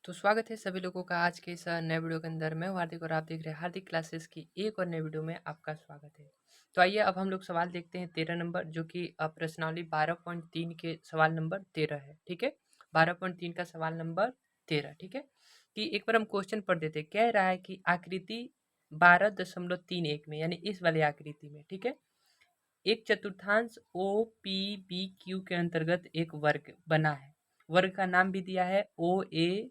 तो स्वागत है सभी लोगों का आज के इस नए वीडियो के अंदर। मैं हूं हार्दिक और आप देख रहे हैं हार्दिक क्लासेस की एक और नए वीडियो में आपका स्वागत है। तो आइए अब हम लोग सवाल देखते हैं 13 नंबर, जो कि प्रश्नावली 12.3 के सवाल नंबर 13 है। ठीक है, 12.3 का सवाल नंबर 13। ठीक है, कि एक बार हम क्वेश्चन पढ़ देते हैं। कह रहा है कि आकृति 12.31 में, यानी इस वाली आकृति में, ठीक है, एक चतुर्थांश ओ पी बी क्यू के अंतर्गत एक वर्ग बना है। वर्ग का नाम भी दिया है ओ ए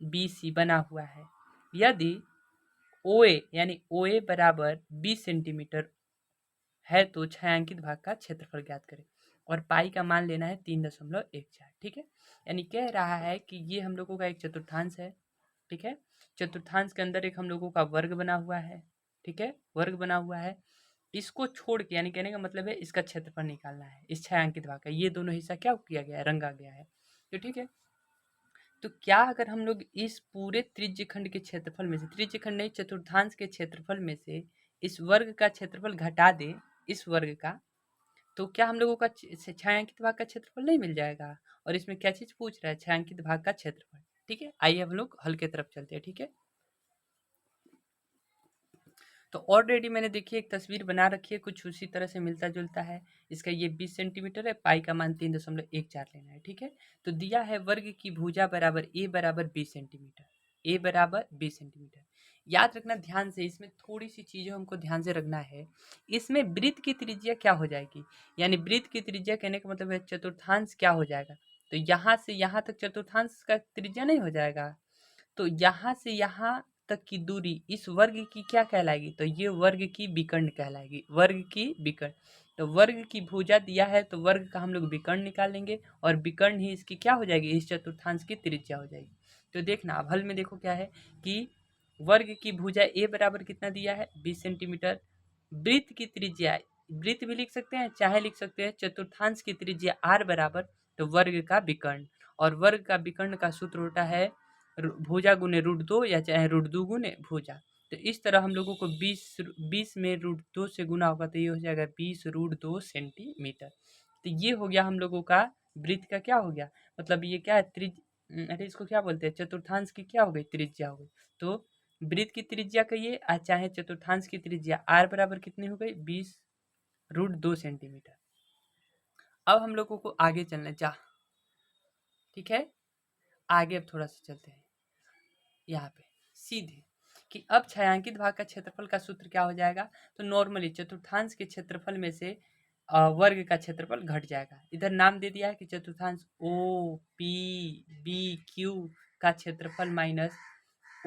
बी सी बना हुआ है। यदि ओ ए यानी ओ ए बराबर 20 सेंटीमीटर है तो छायांकित भाग का क्षेत्रफल ज्ञात करें और पाई का मान लेना है 3.14। ठीक है, यानी कह रहा है कि ये हम लोगों का एक चतुर्थांश है। ठीक है, चतुर्थांश के अंदर एक हम लोगों का वर्ग बना हुआ है। ठीक है, वर्ग बना हुआ है। इसको छोड़ के, यानी कहने का मतलब है इसका क्षेत्रफल निकालना है इस छायांकित भाग का। ये दोनों हिस्सा क्या किया गया है, रंगा गया है। तो ठीक है, तो क्या अगर हम लोग इस पूरे त्रिज्यखंड के क्षेत्रफल में से, त्रिज्यखंड नहीं चतुर्थांश के क्षेत्रफल में से इस वर्ग का क्षेत्रफल घटा दे, इस वर्ग का, तो क्या हम लोगों का छायांकित भाग का क्षेत्रफल नहीं मिल जाएगा। और इसमें क्या चीज पूछ रहा है, छायांकित भाग का क्षेत्रफल। ठीक है, आइए हम लोग हल की तरफ चलते हैं। ठीक है, तो ऑलरेडी मैंने देखिए एक तस्वीर बना रखी है, कुछ उसी तरह से मिलता जुलता है। इसका ये 20 सेंटीमीटर है, पाई का मान 3.14 लेना है। ठीक है, तो दिया है वर्ग की भुजा बराबर ए बराबर 20 सेंटीमीटर, ए बराबर 20 सेंटीमीटर। याद रखना ध्यान से, इसमें थोड़ी सी चीज़ें हमको ध्यान से रखना है। इसमें वृत्त की त्रिज्या क्या हो जाएगी, यानी वृत्त की त्रिज्या कहने का मतलब है चतुर्थांश क्या हो जाएगा। तो यहाँ से यहाँ तक चतुर्थांश का त्रिज्या नहीं हो जाएगा, तो यहाँ से यहाँ तक की दूरी इस वर्ग की क्या कहलाएगी, तो ये वर्ग की विकर्ण कहलाएगी, वर्ग की विकर्ण। तो वर्ग की भुजा दिया है तो वर्ग का हम लोग विकर्ण निकालेंगे और विकर्ण ही इसकी क्या हो जाएगी, इस चतुर्थांश की त्रिज्या हो जाएगी। तो देखना अब हल में देखो क्या है कि वर्ग की भुजा ए बराबर कितना दिया है, 20 सेंटीमीटर। वृत्त की त्रिज्या, वृत्त भी लिख सकते हैं चाहे लिख सकते हैं चतुर्थांश की त्रिज्या आर बराबर, तो वर्ग का विकर्ण, और वर्ग का विकर्ण का सूत्र होता है भुजा गुने रूट 2 या चाहे रूट 2 गुने भुजा। तो इस तरह हम लोगों को 20 में रूट 2 से गुना होगा तो ये हो जाएगा 20 रूट 2 सेंटीमीटर। तो ये हो गया हम लोगों का वृत्त का क्या हो गया, मतलब ये क्या है अरे इसको क्या बोलते हैं, चतुर्थांश की क्या हो गई, त्रिज्या हो गई। तो वृत्त की त्रिज्या कहिए चाहे चतुर्थांश की त्रिज्या आर बराबर कितनी हो गई, 20 रूट 2 सेंटीमीटर। अब हम लोगों को आगे चलना जा, ठीक है, आगे अब थोड़ा सा चलते हैं यहाँ पे सीधे, कि अब छायांकित भाग का क्षेत्रफल का सूत्र क्या हो जाएगा। तो नॉर्मली चतुर्थांश के क्षेत्रफल में से वर्ग का क्षेत्रफल घट जाएगा। इधर नाम दे दिया है कि चतुर्थांश ओ पी बी क्यू का क्षेत्रफल minus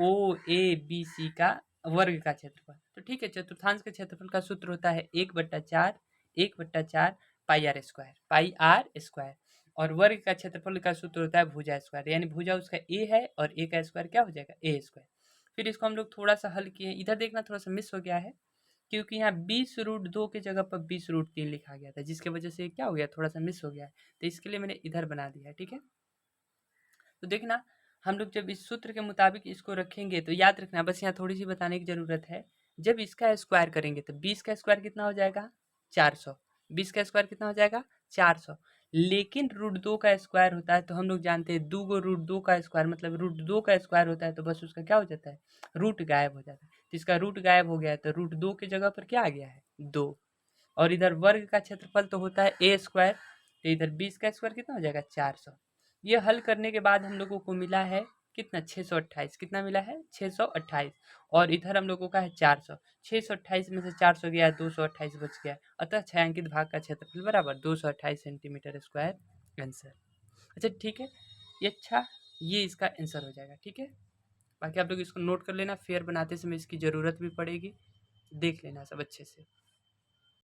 O A B C का वर्ग का क्षेत्रफल। तो ठीक है, चतुर्थांश के क्षेत्रफल का सूत्र होता है 1/4, 1/4 pi r square, pi r square. और वर्ग का क्षेत्रफल का सूत्र होता है भुजा स्क्वायर, यानी भुजा उसका ए है और ए का स्क्वायर क्या हो जाएगा, ए स्क्वायर। फिर इसको हम लोग थोड़ा सा हल किए, इधर देखना थोड़ा सा मिस हो गया है, क्योंकि यहाँ 20 रूट 2 की जगह पर 20 रूट 3 लिखा गया था, जिसकी वजह से क्या हो गया, थोड़ा सा मिस हो गया है। तो इसके लिए मैंने इधर बना दिया है। ठीक है, तो देखना हम लोग जब इस सूत्र के मुताबिक इसको रखेंगे तो याद रखना, बस यहाँ थोड़ी सी बताने की जरूरत है। जब इसका स्क्वायर करेंगे तो 20 का स्क्वायर कितना हो जाएगा, 400। 20 का स्क्वायर कितना हो जाएगा, 400। लेकिन रूट 2 का स्क्वायर होता है तो हम लोग जानते हैं 2 को रूट 2 का स्क्वायर मतलब रूट 2 का स्क्वायर होता है, तो बस उसका क्या हो जाता है, रूट गायब हो जाता है। तो इसका रूट गायब हो गया है तो रूट 2 की जगह पर क्या आ गया है, 2। और इधर वर्ग का क्षेत्रफल तो होता है ए स्क्वायर, तो इधर 20 का स्क्वायर कितना हो जाएगा, 400। ये हल करने के बाद हम लोगों को मिला है कितना, 628। कितना मिला है, 628। और इधर हम लोगों का है 400। 628 में से 400 गया, 228 बच गया। अतः छायांकित भाग का क्षेत्रफल बराबर 228 सेंटीमीटर स्क्वायर आंसर। अच्छा ठीक है, ये अच्छा, ये इसका आंसर हो जाएगा। ठीक है, बाकी आप लोग इसको नोट कर लेना, फेयर बनाते समय इसकी ज़रूरत भी पड़ेगी, देख लेना सब अच्छे से।